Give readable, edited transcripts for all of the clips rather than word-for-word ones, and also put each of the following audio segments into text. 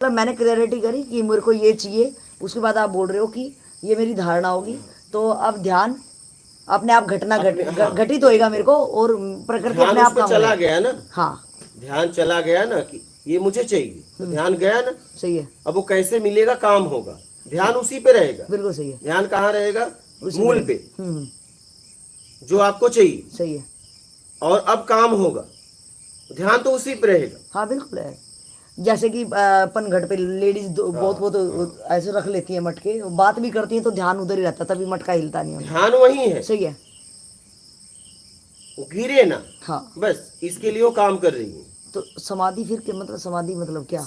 मतलब मैंने क्लैरिटी करी कि मेरे को ये चाहिए, उसके बाद आप बोल रहे हो कि ये मेरी धारणा होगी, तो अब ध्यान अपने आप घटित होएगा मेरे को, और प्रकृति ध्यान अपने उस आप पे काम चला करेगी। गया ना, हाँ ध्यान चला गया ना कि ये मुझे चाहिए, तो ध्यान गया ना। सही है, अब वो कैसे मिलेगा, काम होगा, ध्यान उसी पे रहेगा। बिल्कुल सही है, ध्यान कहाँ रहेगा, उसी मूल में। पे, जो आपको चाहिए। सही है, और अब काम होगा, ध्यान तो उसी पे रहेगा। हाँ बिल्कुल है। जैसे कि अपन घर पे लेडीज बहुत बहुत ऐसे रख लेती है मटके, बात भी करती है तो ध्यान उधर ही रहता, तभी मटका हिलता नहीं उनका। ध्यान वही है, सही है, वो गिरे ना, हाँ। बस इसके लिए वो काम कर रही है। तो समाधि फिर क्या मतलब, समाधि मतलब क्या?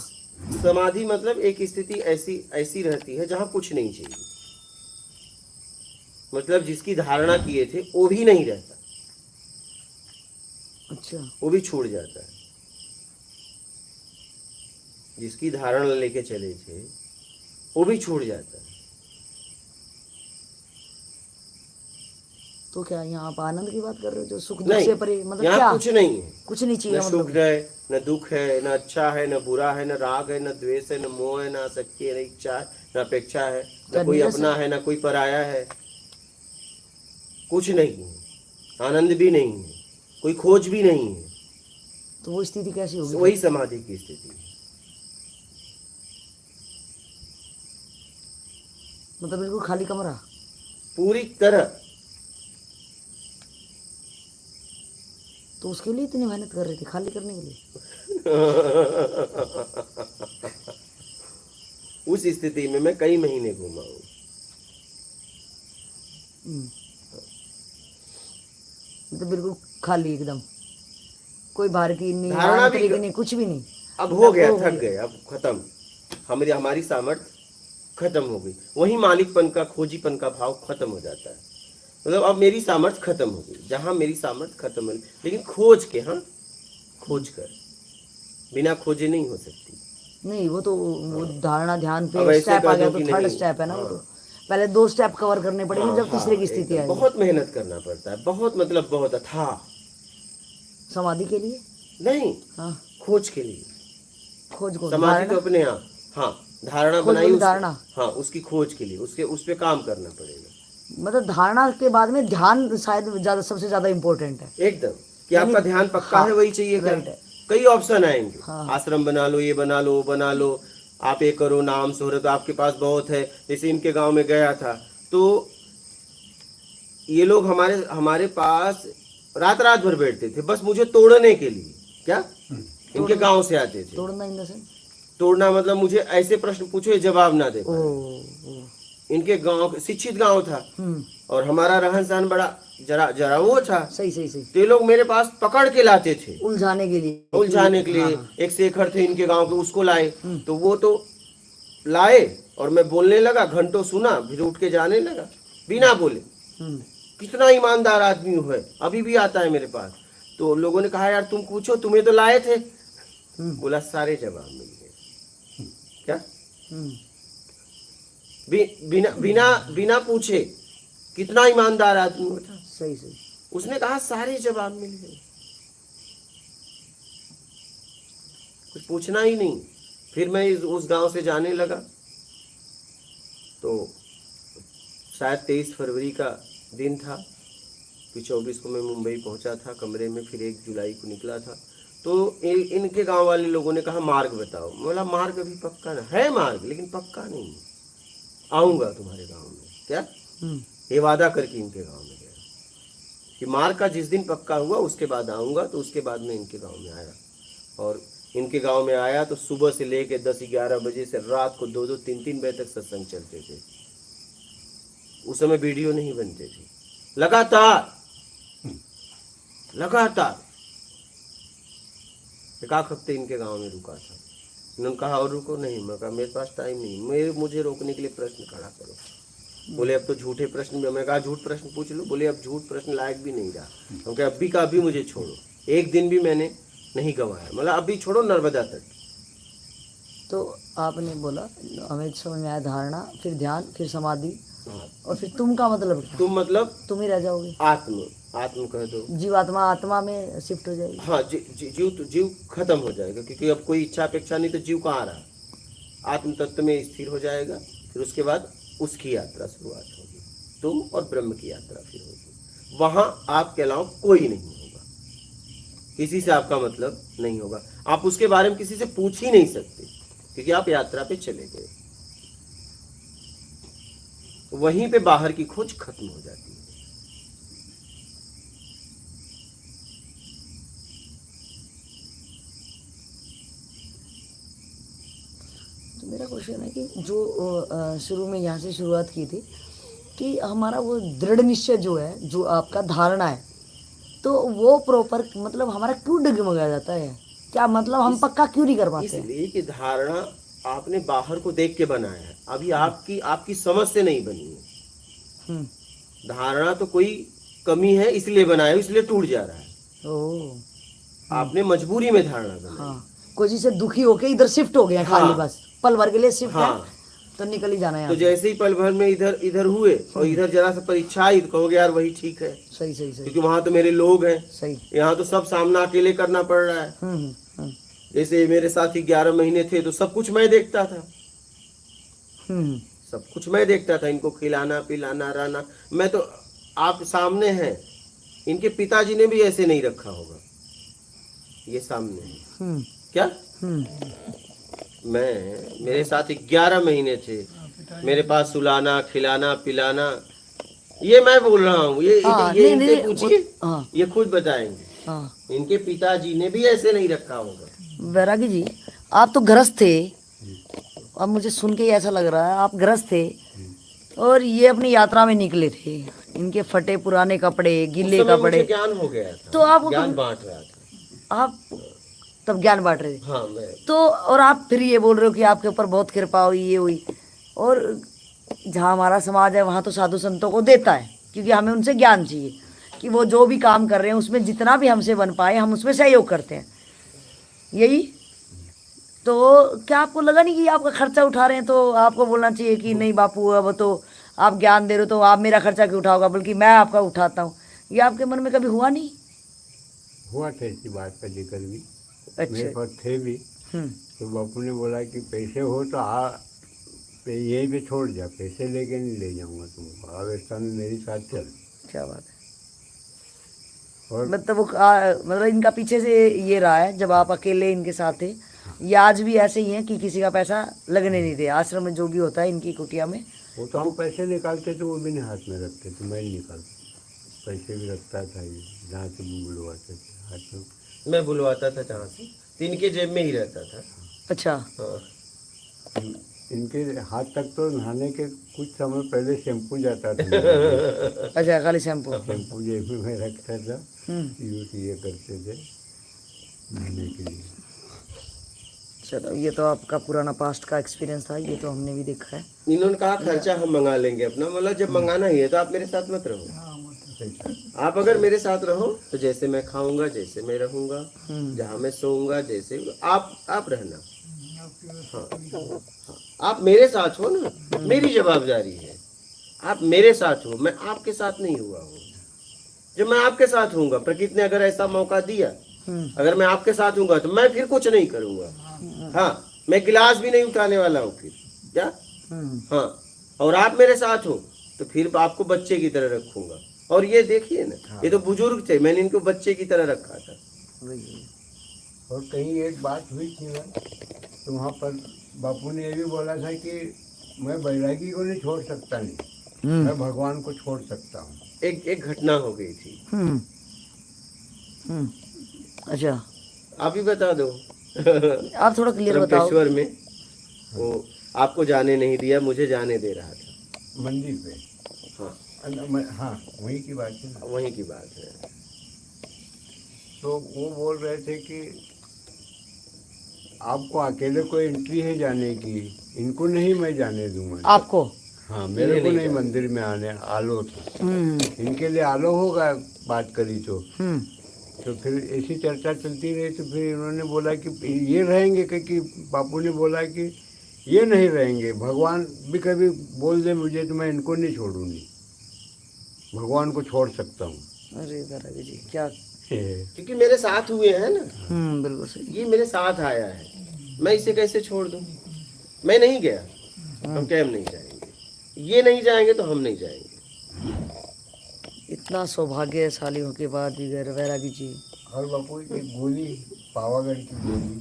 समाधि मतलब एक स्थिति ऐसी ऐसी रहती है जहां कुछ नहीं चाहिए, मतलब जिसकी धारणा किए थे वो भी नहीं रहता, अच्छा, वो भी छूट जाता है। जिसकी धारणा लेके चले थे वो भी छूट जाता है। तो क्या यहाँ आप आनंद की बात कर रहे हो, जो सुख दुख नहीं, से परे, मतलब यहाँ क्या? कुछ नहीं है, कुछ नहीं चाहिए न सुख मतलब? है, न दुख है, न अच्छा है, न बुरा है, न राग है, न द्वेष है, न मोह है, न आसक्ति है, न इच्छा है, न अपेक्षा है, क्या न कोई नीरस अपना है, न कोई पराया है, कुछ नहीं है। आनंद भी नहीं है, कोई खोज भी नहीं है। तो वो स्थिति कैसी होगी वही फिर? समाधि की स्थिति है। मतलब बिल्कुल खाली कमरा? पूरी तरह। तो उसके लिए इतनी मेहनत कर रहे थे, खाली करने के लिए? उस स्थिति में मैं कई महीने घूमा हूँ। मतलब बिल्कुल खाली एकदम, कोई बाहर की नहीं, धारणा भी आंतरिक नहीं, कुछ भी नहीं। अब हो गया, वो थक गए, अब खत्म, हमारी सामर्थ्य खत्म हो गई। वही मालिकपन का, खोजीपन का भाव खत्म हो जाता है। मतलब अब मेरी सामर्थ्य खत्म हो गई, जहां मेरी सामर्थ्य खत्म हो गई, लेकिन खोज के, हाँ खोज कर, बिना खोजे नहीं हो सकती। नहीं, वो तो वो धारणा ध्यान अब पे ऐसे स्टेप आ कह गया दो तो कि थर्ड नहीं, स्टेप है ना वो तो। हाँ पहले 2 स्टेप कवर करने पड़ेंगे, हाँ जब तीसरे की हाँ, स्थिति एकदम आएगी। बहुत मेहनत करना पड़ता है, बहुत, मतलब बहुत अथाह। समाधि के लिए? नहीं, हाँ, खोज के लिए। खोज को समाधि तो धारणा, अपने आप, हाँ, धारणा खोज बनाई बोली उसको, धारणा। हाँ उसकी खोज के लिए, उसके उस पे काम करना पड़ेगा। मतलब धारणा के बाद में ध्यान शायद ज्यादा, सबसे ज्यादा इम्पोर्टेंट है। एकदम, कि यानी आपका ध्यान पक्का हाँ, है, वही चाहिए क्या? राइट है। कई ऑप्शन आएंगे, हाँ आश्रम बना लो, ये बना लो, वो बना लो, आप ये करो, नाम शोहरत आपके पास बहुत है। जैसे इनके गांव में गया था, तो ये लोग हमारे हमारे पास रात रात भर बैठते थे, बस मुझे तोड़ने के लिए। क्या? इनके गांव से आते थे। तोड़ना इन द सेंस? तोड़ना मतलब मुझे ऐसे प्रश्न पूछो, जवाब ना दे ओ, पाए। इनके गांव शिक्षित गांव था, हम्म, और हमारा रहन सहन बड़ा जरा जरा वो था। सही सही सही, तो ये लोग मेरे पास पकड़ के लाते थे, उलझाने के लिए उलझाने के लिए। हाँ। एक शेखर थे इनके गांव के, उसको लाए, तो वो तो लाए, और मैं बोलने लगा, घंटों सुना, फिर उठ के जाने लगा बिना बोले। कितना ईमानदार आदमी है, अभी भी आता है मेरे पास। तो लोगों ने कहा, यार तुम पूछो, तुम्हें तो लाए थे। बोला सारे जवाब मिल गए। क्या? बिना बिना बिना पूछे, कितना ईमानदार आदमी था। सही सही, उसने कहा सारे जवाब मिल गए, कुछ पूछना ही नहीं। फिर मैं उस गांव से जाने लगा, तो शायद 23 फरवरी का दिन था, फिर 24 को मैं मुंबई पहुंचा था कमरे में, फिर 1 जुलाई को निकला था। तो इनके गांव वाले लोगों ने कहा मार्ग बताओ। बोला मार्ग अभी पक्का ना है, मार्ग लेकिन पक्का नहीं है, आऊंगा तुम्हारे गांव में। क्या? ये वादा करके इनके गांव में गया कि मार्ग का जिस दिन पक्का हुआ उसके बाद आऊंगा। तो उसके बाद में इनके गांव में आया, और इनके गांव में आया तो सुबह से लेके 10-11 बजे से रात को 2-2, 3-3 बजे तक सत्संग चलते थे। उस समय वीडियो नहीं बनते थे, लगातार लगातार। एक आध हफ्ते इनके गांव में रुका था। उन्होंने कहा और रुको, नहीं। मैं कहा मेरे पास टाइम नहीं, मुझे रोकने के लिए प्रश्न खड़ा करो। बोले अब तो झूठे प्रश्न भी। मैं कहा झूठ प्रश्न पूछ लो। बोले अब झूठ प्रश्न लायक भी नहीं रहा। हम कहा अभी का अभी मुझे छोड़ो, एक दिन भी मैंने नहीं गंवाया। मतलब अभी छोड़ो नर्मदा तट। तो आपने बोला हमें समझ में आया, धारणा, फिर ध्यान, फिर समाधि, और फिर तुम का मतलब क्या? तुम मतलब तुम ही रह जाओगे, आत्म, आत्म कह दो। जीवात्मा आत्मा में शिफ्ट हो जाएगी। हाँ, जीव तो जीव खत्म हो जाएगा, क्योंकि अब कोई इच्छा अपेक्षा नहीं, तो जीव कहाँ रहा? आत्म तत्व में स्थिर हो जाएगा। फिर उसके बाद उसकी यात्रा शुरुआत होगी, तुम और ब्रह्म की यात्रा फिर होगी। वहां आपके अलावा कोई नहीं होगा, किसी से आपका मतलब नहीं होगा, आप उसके बारे में किसी से पूछ ही नहीं सकते, क्योंकि आप यात्रा पे चले गए। वहीं पे बाहर की खोज खत्म हो जाती है। तो मेरा क्वेश्चन है कि जो शुरू में यहाँ से शुरुआत की थी कि हमारा वो दृढ़ निश्चय जो है, जो आपका धारणा है, तो वो प्रॉपर मतलब हमारा क्यों डगमगा जाता है? क्या मतलब हम पक्का क्यों नहीं कर पाते? इसलिए कि धारणा आपने बाहर को देख के बनाया है, अभी आपकी समझ से नहीं बनी है। धारणा तो कोई कमी है इसलिए बनाया, इसलिए टूट जा रहा है। ओह, आपने मजबूरी में धारणा बनाई। हाँ, कोई चीज से दुखी होके इधर शिफ्ट हो गया खाली, हाँ। बस पल भर के लिए शिफ्ट हाँ। है तो निकल ही जाना है तो यहाँ से। जैसे ही पल भर में इधर इधर हुए और इधर जरा सा परीक्षा आई तो कहोगे यार वही ठीक है, सही सही सही क्योंकि वहां तो मेरे लोग हैं, सही। यहाँ तो सब सामना अकेले करना पड़ रहा है। हम्म। जैसे मेरे साथ ही 11 महीने थे तो सब कुछ मैं देखता था, हम्म। सब कुछ मैं देखता था, इनको खिलाना पिलाना रहना। मैं तो आप सामने हैं, इनके पिताजी ने भी ऐसे नहीं रखा होगा, ये सामने है हम्म। क्या। हम्म। मेरे साथ 11 महीने थे, मेरे पास सुलाना खिलाना पिलाना, ये मैं बोल रहा हूँ, ये हाँ, ये नहीं, इनसे नहीं, पूछिए, हाँ। ये खुद बताएंगे। हाँ, इनके पिताजी ने भी ऐसे नहीं रखा होगा। वैरागी जी, आप तो गृहस्थ थे, अब मुझे सुन के ही ऐसा लग रहा है आप गृहस्थ थे और ये अपनी यात्रा में निकले थे, इनके फटे पुराने कपड़े, गिले उस समय कपड़े, मुझे ज्ञान हो गया था, तो आपको ज्ञान बांट रहा था। आप तब ज्ञान बांट रहे थे। हाँ मैं तो और आप फिर ये बोल रहे हो कि आपके ऊपर बहुत कृपा हुई, ये हुई, और जहाँ हमारा समाज है वहाँ तो साधु संतों को देता है, क्योंकि हमें उनसे ज्ञान चाहिए कि वो जो भी काम कर रहे हैं उसमें जितना भी हमसे बन पाए हम उसमें सहयोग करते हैं, यही। तो क्या आपको लगा नहीं कि आपका खर्चा उठा रहे हैं, तो आपको बोलना चाहिए कि नहीं बापू अब तो आप ज्ञान दे रहे हो तो आप मेरा खर्चा क्यों उठाओगे, बल्कि मैं आपका उठाता हूँ, ये आपके मन में कभी हुआ नहीं? हुआ था ऐसी बात पहले कल भी, मेरे अच्छा। पास थे भी। तो बापू ने बोला कि पैसे हो तो यहीं पे छोड़ जा, पैसे लेके नहीं ले जाऊंगा तुमको, अवस्था में मेरे साथ चल। क्या बात है। और मतलब वो मतलब इनका पीछे से ये रहा है जब आप अकेले इनके साथ थे, ये आज भी ऐसे ही है कि किसी का पैसा लगने नहीं दे, आश्रम में जो भी होता है इनकी कुटिया में। वो तो हम पैसे निकालते तो वो भी नहीं हाथ में रखते थे, मैं ही निकालता, पैसे भी रखता था ये, जहाँ से भी बुलवाते थे हाथ में। मैं बुलवाता था जहाँ से, तो इनके जेब में ही रहता था। अच्छा। हाँ। इनके हाथ तक तो नहाने के कुछ समय पहले शैम्पू जाता था। अच्छा, खाली शैम्पू। शैम्पू जेब में रखता था, यूज ये करते थे नहाने के लिए। चलो, ये तो आपका पुराना पास्ट का एक्सपीरियंस था, ये तो हमने भी देखा है। इन्होंने कहा खर्चा हम मंगा लेंगे अपना, मतलब जब मंगाना ही है तो आप मेरे साथ मत रहो। आप अगर मेरे साथ रहो तो जैसे मैं खाऊंगा, जैसे मैं रहूंगा, जहाँ मैं सोऊंगा, जैसे आप रहना। हाँ, आप मेरे साथ हो ना, मेरी जवाबदारी है, आप मेरे साथ हो, मैं आपके साथ नहीं हुआ हूँ। जब मैं आपके साथ हूँगा, प्रकृति ने अगर ऐसा मौका दिया, अगर मैं आपके साथ हूँगा तो मैं फिर कुछ नहीं करूँगा। हाँ, मैं गिलास भी नहीं उठाने वाला हूँ फिर, क्या। हाँ, और आप मेरे साथ हो तो फिर आपको बच्चे की तरह रखूंगा। और ये देखिए ना, ये तो बुजुर्ग थे, मैंने इनको बच्चे की तरह रखा था। और कहीं एक बात हुई थी ना, तो वहाँ पर बापू ने ये भी बोला था कि मैं बैरागी को नहीं छोड़ सकता, नहीं मैं भगवान को छोड़ सकता हूँ। एक घटना हो गई थी। अच्छा, आप ही बता दो। आप थोड़ा क्लियर बताओ। त्र्यंबकेश्वर में वो आपको जाने नहीं दिया, मुझे जाने दे रहा था मंदिर पे। हाँ हाँ, वहीं की बात है ना। वहीं की बात है। तो वो बोल रहे थे कि आपको अकेले को एंट्री है जाने की, इनको नहीं मैं जाने दूंगा। आपको? हाँ, मेरे को नहीं मंदिर में आलो तो इनके लिए आलो होगा, बात करी तो फिर ऐसी चर्चा चलती रही। तो फिर इन्होंने बोला कि ये रहेंगे, क्योंकि बापू ने बोला कि ये नहीं रहेंगे, भगवान भी कभी बोल दे मुझे तो मैं इनको नहीं छोड़ूंगी, भगवान को छोड़ सकता हूँ। अरे दादाजी जी, क्या। क्योंकि मेरे साथ हुए हैं ना। बिल्कुल सही। ये मेरे साथ आया है, मैं इसे कैसे छोड़ दूं। मैं नहीं गया, हम क्या हम नहीं जाएंगे, ये नहीं जाएंगे तो हम नहीं जाएंगे। इतना सौभाग्यशाली होने के बाद भी गए वैरागी जी। और बापू एक गोली पावागढ़ की गोली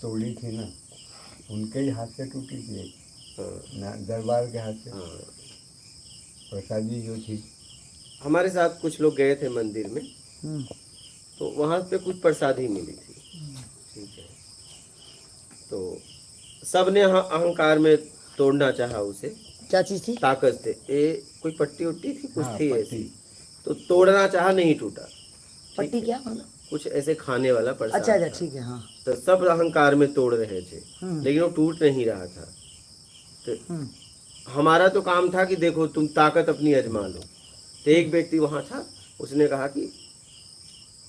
तोड़ी थी ना, उनके ही हाथ से टूटी थी एक, ना दरबार के हाथ से। प्रसादी जो थी, हमारे साथ कुछ लोग गए थे मंदिर में, तो वहाँ पे कुछ प्रसादी मिली थी, ठीक है। तो सबने अहंकार में तोड़ना चाहा उसे, क्या चीज थी? ताकत से, ये कोई पट्टी उट्टी थी, कुछ हाँ, थी पट्टी। ऐसी, तो तोड़ना चाहा, नहीं टूटा। पट्टी क्या मतलब? कुछ ऐसे खाने वाला प्रसाद अच्छा अच्छा, था। ठीक है, हाँ। तो सब अहंकार में तोड़ रहे थे, लेकिन वो टूट नहीं रहा था। तो हमारा तो काम था कि देखो तुम ताकत अपनी आजमा लो। तो एक व्यक्ति वहां था, उसने कहा कि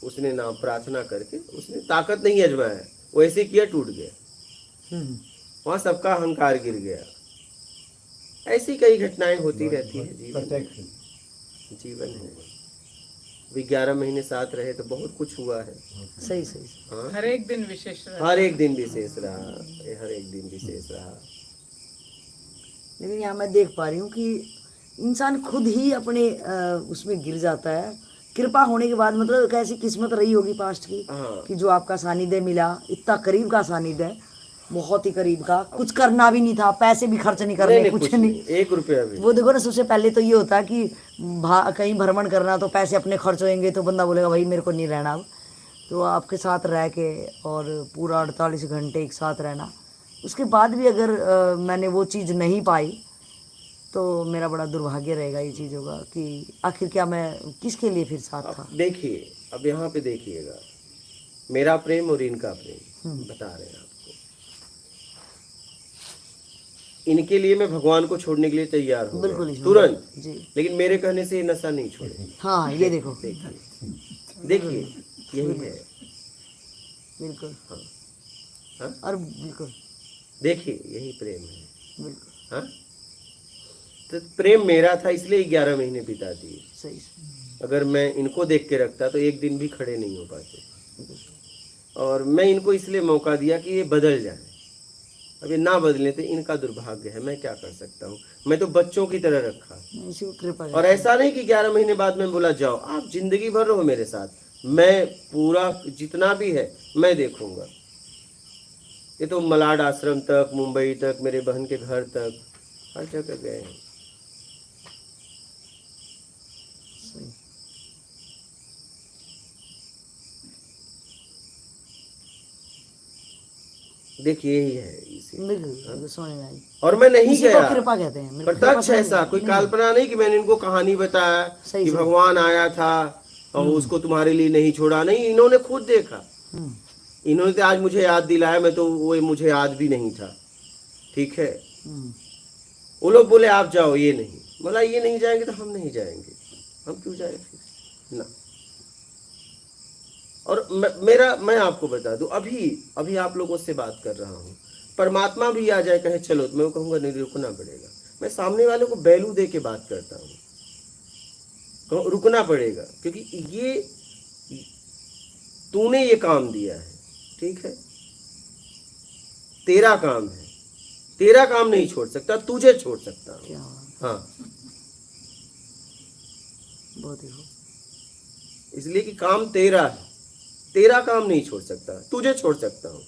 उसने नाम प्रार्थना करके उसने ताकत नहीं आजमाया, वो ऐसे किया, टूट गया। वहां सबका अहंकार गिर गया। ऐसी कई घटनाएं होती रहती है जीवन है। अभी 11 महीने साथ रहे तो बहुत कुछ हुआ है। सही सही। हाँ, हर एक दिन विशेष रहा। हर एक दिन विशेष रहा, हर एक दिन विशेष रहा। लेकिन यहाँ मैं देख पा रही हूँ कि इंसान खुद ही अपने उसमें गिर जाता है। कृपा होने के बाद, मतलब कैसी किस्मत रही होगी पास्ट की, हाँ। कि जो आपका सानिध्य मिला, इतना करीब का सानिध्य, बहुत ही करीब का, कुछ करना भी नहीं था, पैसे भी खर्च नहीं करने, कुछ नहीं, 1 रुपया भी। वो देखो ना, सबसे पहले तो ये होता है कि कहीं भ्रमण करना तो पैसे अपने खर्च होंगे, तो बंदा बोलेगा भाई मेरे को नहीं रहना अब। तो आपके साथ रह के और पूरा 48 घंटे एक साथ रहना, उसके बाद भी अगर मैंने वो चीज़ नहीं पाई तो मेरा बड़ा दुर्भाग्य रहेगा ये चीज़ों का, कि आखिर क्या मैं किसके लिए फिर साथ था। देखिए, अब यहाँ पे देखिएगा, मेरा प्रेम और इनका प्रेम बता रहे हैं आपको। इनके लिए मैं भगवान को छोड़ने के लिए तैयार हूँ, बिल्कुल तुरंत जी। लेकिन मेरे कहने से ये नशा नहीं छोड़े। हाँ, ये देखो, देखिए यही है। बिल्कुल। हाँ? और बिल्कुल देखिए यही प्रेम है। बिल्कुल हाँ, तो प्रेम मेरा था इसलिए 11 महीने बिता दिए। सही। अगर मैं इनको देख के रखता तो एक दिन भी खड़े नहीं हो पाते। और मैं इनको इसलिए मौका दिया कि ये बदल जाए। अब ये ना बदले तो इनका दुर्भाग्य है, मैं क्या कर सकता हूँ। मैं तो बच्चों की तरह रखा, इसी को कृपा और ऐसा नहीं कि 11 महीने बाद मैं बोला जाओ, आप जिंदगी भर रहो मेरे साथ, मैं पूरा जितना भी है मैं देखूंगा। ये तो मलाड आश्रम तक, मुंबई तक, मेरे बहन के घर तक, हर जगह गए हैं। सही। देखिए यही है इसी। बिल्कुल समझ में आई। और मैं नहीं इसी को गया, कृपा कहते हैं। मेरे को प्रत्यक्ष कृपा ऐसा कोई कल्पना नहीं कि मैंने इनको कहानी बताया सही, कि सही। भगवान आया था और उसको तुम्हारे लिए नहीं छोड़ा। नहीं, इन्होंने खुद देखा। इन्होंने तो आज मुझे याद दिलाया, मैं तो वो मुझे याद भी नहीं था, ठीक है। वो लोग बोले आप जाओ, ये नहीं, बोला ये नहीं जाएंगे तो हम नहीं जाएंगे, हम क्यों जाए फिर ना। और मैं आपको बता दूं, अभी आप लोगों से बात कर रहा हूँ, परमात्मा भी आ जाए कहे चलो, तो मैं कहूँगा नहीं, रुकना पड़ेगा। मैं सामने वाले को वैल्यू दे के बात करता हूँ, रुकना पड़ेगा, क्योंकि ये तूने ये काम दिया है, ठीक है, तेरा काम है, तेरा काम नहीं छोड़ सकता, तुझे छोड़ सकता हूँ। क्या हाँ, बहुत ही खूब। इसलिए कि काम तेरा है, तेरा काम नहीं छोड़ सकता, तुझे छोड़ सकता हूं।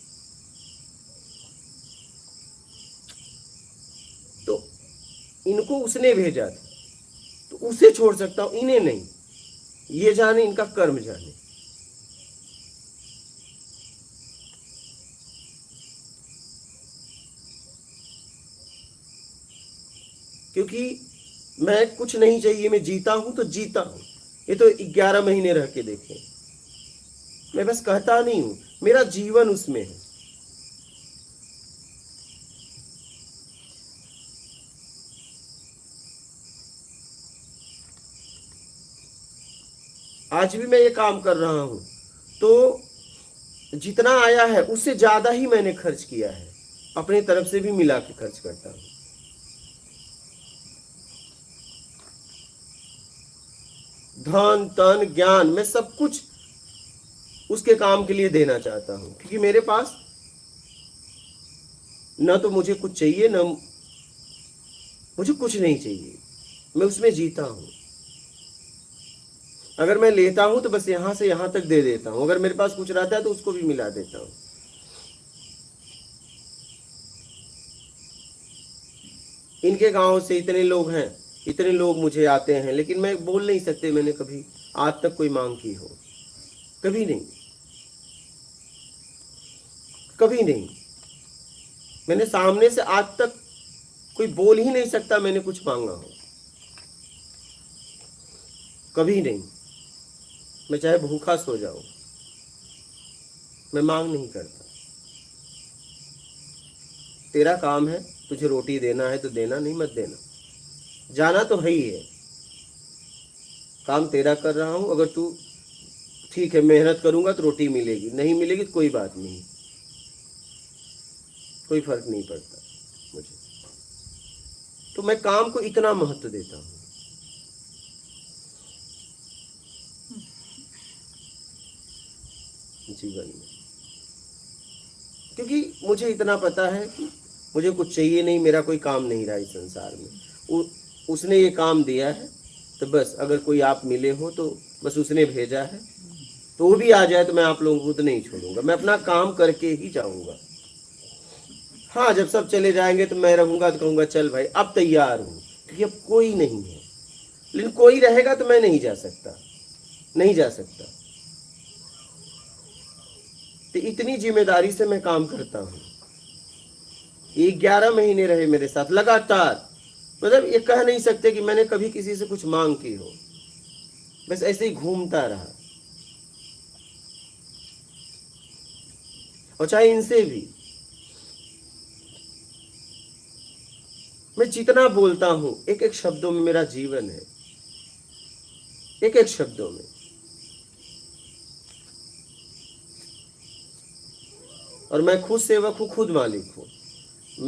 तो इनको उसने भेजा था, तो उसे छोड़ सकता हूं, इन्हें नहीं। ये जाने, इनका कर्म जाने। क्योंकि मैं कुछ नहीं चाहिए, मैं जीता हूं तो जीता हूं। ये तो 11 महीने रह के देखें, मैं बस कहता नहीं हूं, मेरा जीवन उसमें है। आज भी मैं ये काम कर रहा हूं, तो जितना आया है उससे ज्यादा ही मैंने खर्च किया है, अपनी तरफ से भी मिला के खर्च करता हूं। धन तन ज्ञान, मैं सब कुछ उसके काम के लिए देना चाहता हूं, क्योंकि मेरे पास न तो मुझे कुछ चाहिए, न मुझे कुछ नहीं चाहिए, मैं उसमें जीता हूँ। अगर मैं लेता हूं तो बस यहां से यहां तक दे देता हूं, अगर मेरे पास कुछ रहता है तो उसको भी मिला देता हूं। इनके गांव से इतने लोग हैं, इतने लोग मुझे आते हैं, लेकिन मैं बोल नहीं सकते मैंने कभी आज तक कोई मांग की हो, कभी नहीं, कभी नहीं। मैंने सामने से आज तक कोई बोल ही नहीं सकता मैंने कुछ मांगा हो, कभी नहीं। मैं चाहे भूखा सो जाऊं, मैं मांग नहीं करता। तेरा काम है, तुझे रोटी देना है तो देना, नहीं मत देना, जाना तो है ही है, काम तेरा कर रहा हूं। अगर तू ठीक है मेहनत करूंगा तो रोटी मिलेगी, नहीं मिलेगी तो कोई बात नहीं, कोई फर्क नहीं पड़ता मुझे। तो मैं काम को इतना महत्व देता हूं। जीवन में, क्योंकि मुझे इतना पता है कि मुझे कुछ चाहिए नहीं, मेरा कोई काम नहीं रहा इस संसार में। उसने ये काम दिया है तो बस, अगर कोई आप मिले हो तो बस उसने भेजा है, तो वो भी आ जाए तो मैं आप लोगों को तो नहीं छोड़ूंगा, मैं अपना काम करके ही जाऊंगा। हाँ, जब सब चले जाएंगे तो मैं रहूंगा तो कहूंगा चल भाई अब तैयार हूं, क्योंकि अब कोई नहीं है। लेकिन कोई रहेगा तो मैं नहीं जा सकता, नहीं जा सकता। तो इतनी जिम्मेदारी से मैं काम करता हूं। ये 11 महीने रहे मेरे साथ लगातार, मतलब ये कह नहीं सकते कि मैंने कभी किसी से कुछ मांग की हो, बस ऐसे ही घूमता रहा। और चाहे इनसे भी मैं जितना बोलता हूं, एक एक शब्दों में मेरा जीवन है, एक एक शब्दों में। और मैं खुद सेवक हूं, खुद मालिक हूं।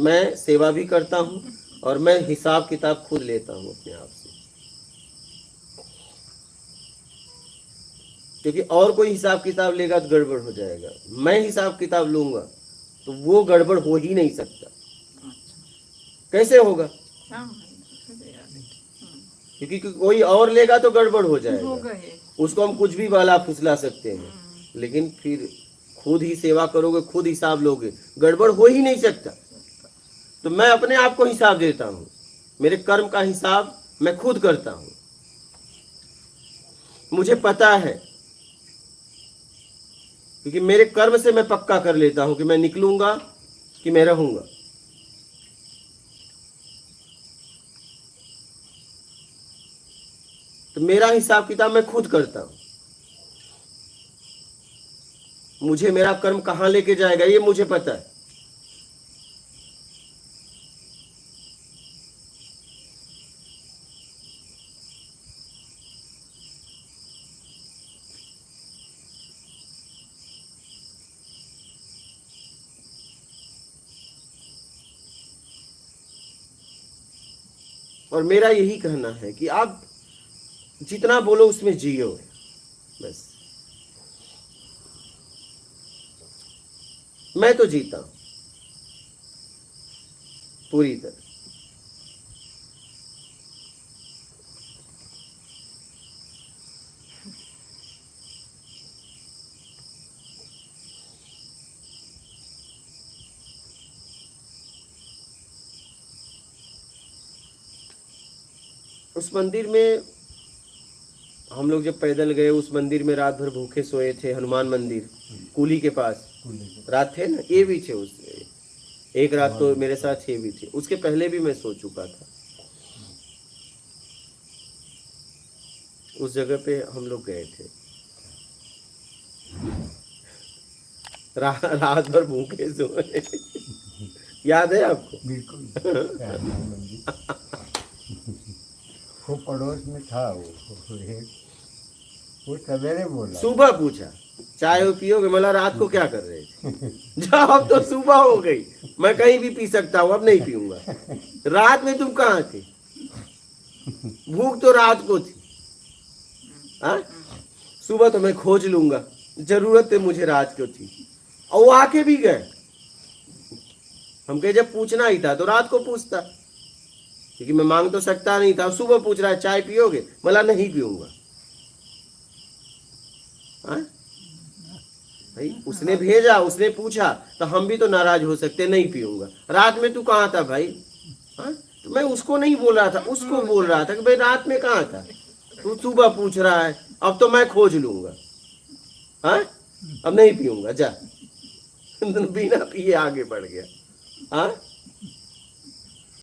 मैं सेवा भी करता हूं और मैं हिसाब किताब खुद लेता हूं अपने आप से, क्योंकि और कोई हिसाब किताब लेगा तो गड़बड़ हो जाएगा। मैं हिसाब किताब लूंगा तो वो गड़बड़ हो ही नहीं सकता। कैसे होगा? क्योंकि कोई और लेगा तो गड़बड़ हो जाएगा, उसको हम कुछ भी बहला फुसला सकते हैं, लेकिन फिर खुद ही सेवा करोगे, खुद हिसाब लोगे, गड़बड़ हो ही नहीं सकता। तो मैं अपने आप को हिसाब देता हूं, मेरे कर्म का हिसाब मैं खुद करता हूं। मुझे पता है, क्योंकि मेरे कर्म से मैं पक्का कर लेता हूं कि मैं निकलूंगा कि मैं रहूंगा। तो मेरा हिसाब किताब मैं खुद करता हूं। मुझे मेरा कर्म कहां लेके जाएगा ये मुझे पता है। और मेरा यही कहना है कि आप जितना बोलो उसमें जियो, बस। मैं तो जीता हूं पूरी तरह। उस मंदिर में हम लोग जब पैदल गए, उस मंदिर में रात भर भूखे सोए थे। हनुमान मंदिर कुली के पास रात थे ना, ये भी थे। उस एक रात तो मेरे साथ ये भी थे, उसके पहले भी मैं सो चुका था। उस जगह पे हम लोग गए थे, रात भर भूखे सोए। याद है आपको? बिल्कुल। वो पड़ोस में था, वो सवेरे बोला, सुबह पूछा चाय वो पियोगे? मतलब रात को क्या कर रहे थे? जब अब तो सुबह हो गई, मैं कहीं भी पी सकता हूँ, अब नहीं पीऊंगा। रात में तुम कहाँ थे? भूख तो रात को थी। हाँ, सुबह तो मैं खोज लूंगा, जरूरत है मुझे रात को थी। और वो आके भी गए। हम कहे जब पूछना ही था तो रात को पूछता, क्योंकि मैं मांग तो सकता नहीं था। सुबह पूछ रहा है चाय पियोगे, बोला नहीं पीऊंगा। हाँ? भाई उसने भेजा, उसने पूछा, तो हम भी तो नाराज हो सकते, नहीं पीऊंगा। रात में तू कहाँ था भाई? हाँ? तो मैं उसको नहीं बोल रहा था, उसको बोल रहा था कि भाई रात में कहाँ था, तू सुबह पूछ रहा है, अब तो मैं खोज लूंगा। हाँ, अब नहीं पीऊंगा, जा। बिना पिए आगे बढ़ गया। हाँ,